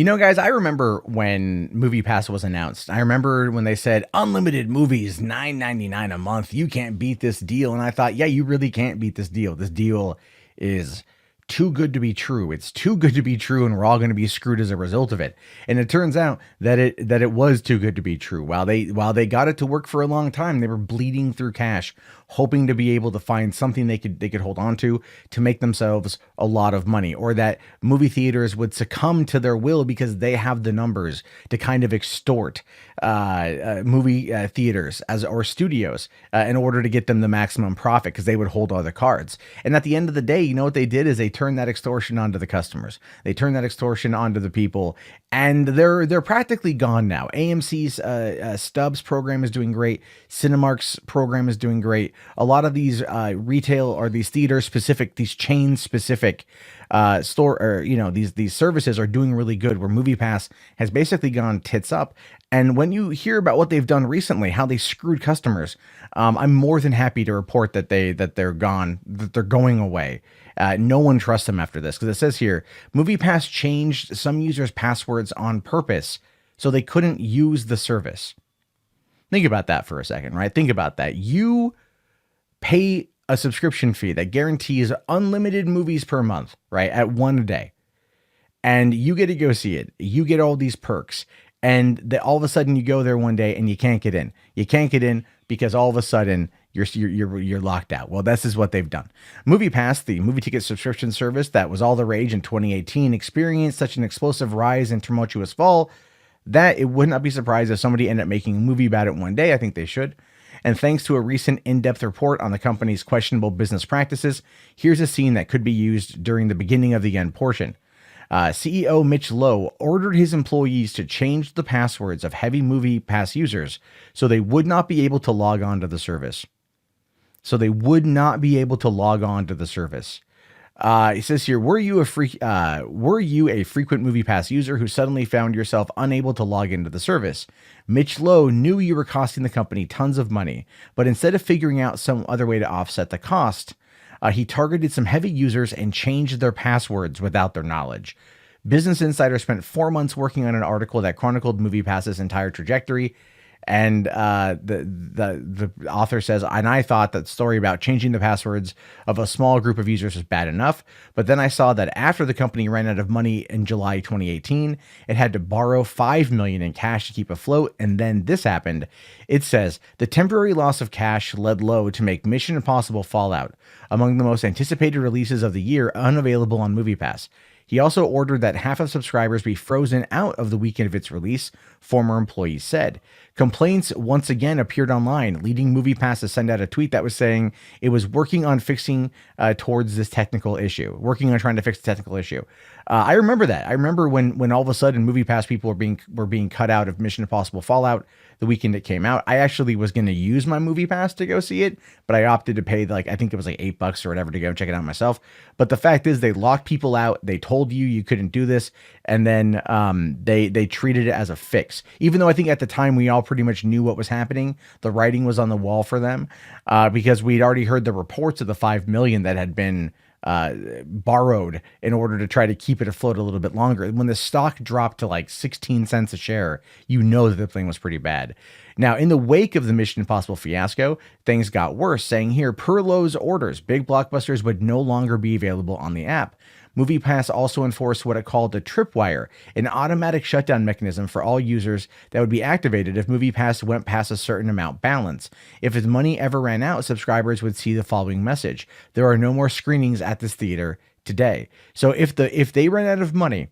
Guys, I remember when MoviePass was announced. I remember when they said unlimited movies, $9.99 a month. You can't beat this deal. And I thought, yeah, you really can't beat this deal. This deal is too good to be true. It's too good to be true, and we're all going to be screwed as a result of it. And it turns out that it was too good to be true. While they got it to work for a long time, they were bleeding through cash, hoping to be able to find something they could hold on to make themselves a lot of money, or that movie theaters would succumb to their will because they have the numbers to kind of extort movie theaters or studios in order to get them the maximum profit, because they would hold all the cards. And at the end of the day, you know what they did is they turned that extortion onto the customers. They turned that extortion onto the people, and they're practically gone now. AMC's Stubs program is doing great. Cinemark's program is doing great. A lot of these retail or these theater specific, these chain specific store, or these services are doing really good, where MoviePass has basically gone tits up. And when you hear about what they've done recently, how they screwed customers, I'm more than happy to report that they're gone, that they're going away. No one trusts them after this, because it says here, MoviePass changed some users' passwords on purpose so they couldn't use the service. Think about that for a second, right? Think about that. You pay a subscription fee that guarantees unlimited movies per month, right? At one a day. And you get to go see it. You get all these perks. And all of a sudden you go there one day and you can't get in. You can't get in because all of a sudden you're locked out. Well, this is what they've done. MoviePass, the movie ticket subscription service that was all the rage in 2018, experienced such an explosive rise and tumultuous fall that it would not be surprised if somebody ended up making a movie about it one day. I think they should. And thanks to a recent in-depth report on the company's questionable business practices, here's a scene that could be used during the beginning of the end portion. CEO Mitch Lowe ordered his employees to change the passwords of heavy MoviePass users so they would not be able to log on to the service. He says here, were you a frequent MoviePass user who suddenly found yourself unable to log into the service? Mitch Lowe knew you were costing the company tons of money, but instead of figuring out some other way to offset the cost, he targeted some heavy users and changed their passwords without their knowledge. Business Insider spent 4 months working on an article that chronicled MoviePass's entire trajectory. And the author says, and I thought that story about changing the passwords of a small group of users was bad enough. But then I saw that after the company ran out of money in July 2018, it had to borrow $5 million in cash to keep afloat. And then this happened. It says the temporary loss of cash led Lowe to make Mission Impossible Fallout among the most anticipated releases of the year unavailable on MoviePass. He also ordered that half of subscribers be frozen out of the weekend of its release, former employees said. Complaints once again appeared online, leading MoviePass to send out a tweet that was saying it was working on fixing towards this technical issue, working on trying to fix the technical issue. I remember that. I remember when all of a sudden MoviePass people were being cut out of Mission Impossible Fallout the weekend it came out. I actually was going to use my MoviePass to go see it, but I opted to pay I think it was like $8 or whatever to go check it out myself. But the fact is, they locked people out. They told you couldn't do this, and then they treated it as a fix. Even though I think at the time we all pretty much knew what was happening, the writing was on the wall for them, because we'd already heard the reports of the $5 million that had been borrowed in order to try to keep it afloat a little bit longer. When the stock dropped to like 16 cents a share, you know that the thing was pretty bad. Now, in the wake of the Mission Impossible fiasco, things got worse, saying here, per Lowe's orders, big blockbusters would no longer be available on the app. MoviePass also enforced what it called a tripwire, an automatic shutdown mechanism for all users that would be activated if MoviePass went past a certain amount balance. If its money ever ran out, subscribers would see the following message: there are no more screenings at this theater today. So if they ran out of money,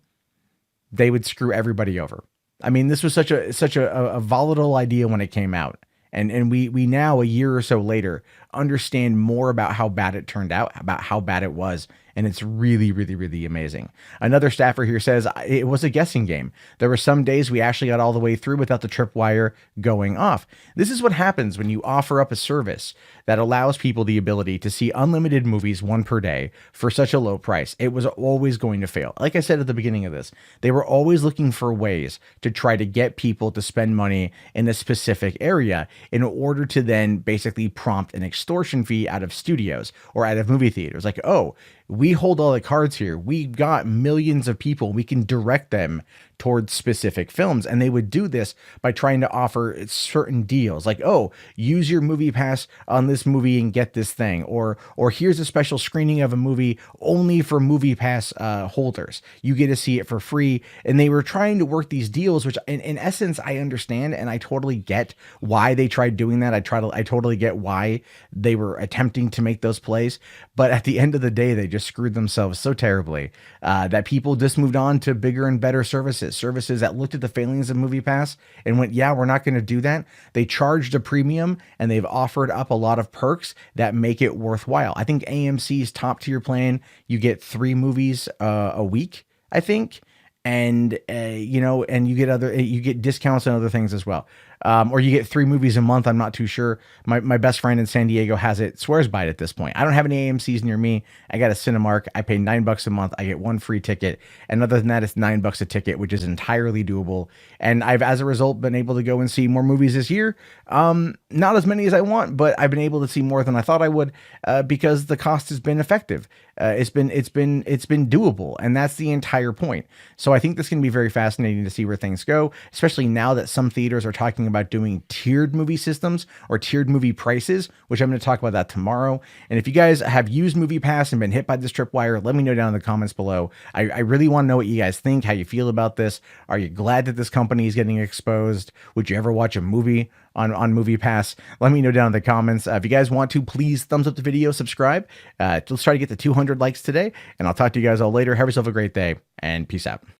they would screw everybody over. I mean, this was such a volatile idea when it came out. And we now, a year or so later, understand more about how bad it turned out, about how bad it was. And it's really, really, really amazing. Another staffer here says it was a guessing game. There were some days we actually got all the way through without the tripwire going off. This is what happens when you offer up a service that allows people the ability to see unlimited movies, one per day, for such a low price. It was always going to fail. Like I said at the beginning of this, they were always looking for ways to try to get people to spend money in a specific area in order to then basically prompt an extortion fee out of studios or out of movie theaters. Like, oh, we hold all the cards here. We've got millions of people. We can direct them towards specific films. And they would do this by trying to offer certain deals like, oh, use your movie pass on this movie and get this thing. Or here's a special screening of a movie only for movie pass holders. You get to see it for free. And they were trying to work these deals, which in essence, I understand. And I totally get why they tried doing that. I totally get why they were attempting to make those plays. But at the end of the day, they just screwed themselves so terribly that people just moved on to bigger and better services that looked at the failings of MoviePass and went, yeah, we're not going to do that. They charged a premium and they've offered up a lot of perks that make it worthwhile. I think AMC's top tier plan, you get 3 movies a week, I think. And and you get discounts and other things as well. Or you get 3 movies a month. I'm not too sure. My best friend in San Diego has it, swears by it at this point. I don't have any AMC's near me. I got a Cinemark. I pay $9 a month. I get 1 free ticket. And other than that, it's $9 a ticket, which is entirely doable. And I've, as a result, been able to go and see more movies this year. Not as many as I want, but I've been able to see more than I thought I would, because the cost has been effective. It's been doable. And that's the entire point. So I think this can be very fascinating to see where things go, especially now that some theaters are talking about doing tiered movie systems or tiered movie prices, which I'm going to talk about that tomorrow. And if you guys have used MoviePass and been hit by this tripwire, let me know down in the comments below. I really want to know what you guys think, how you feel about this. Are you glad that this company is getting exposed? Would you ever watch a movie on MoviePass? Let me know down in the comments. If you guys want to, please thumbs up the video, subscribe. Let's try to get to 200 likes today, and I'll talk to you guys all later. Have yourself a great day, and peace out.